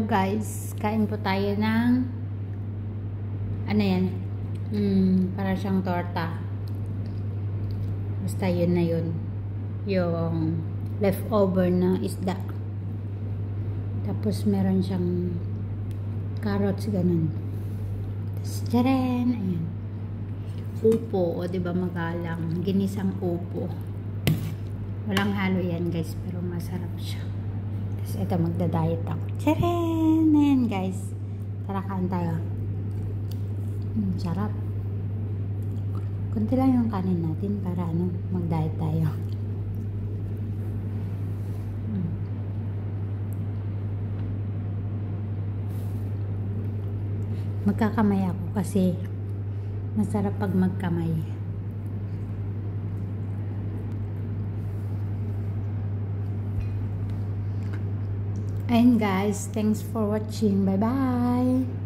guys, kain po tayo ng ano yan, para siyang torta, basta yun na yun, yung leftover na isda, tapos meron siyang carrots, ganun, tapos tcharan, ayan, upo, o diba magalang, ginisang upo, walang halo yan guys, pero masarap siya. Tapos ito, magda-diet ako. Tcharan! Ayan guys. Tara, kain tayo. Sarap. Kunti lang yung kanin natin para mag-diet tayo. Magkakamay ako kasi masarap pag magkamay. And guys, thanks for watching. Bye bye.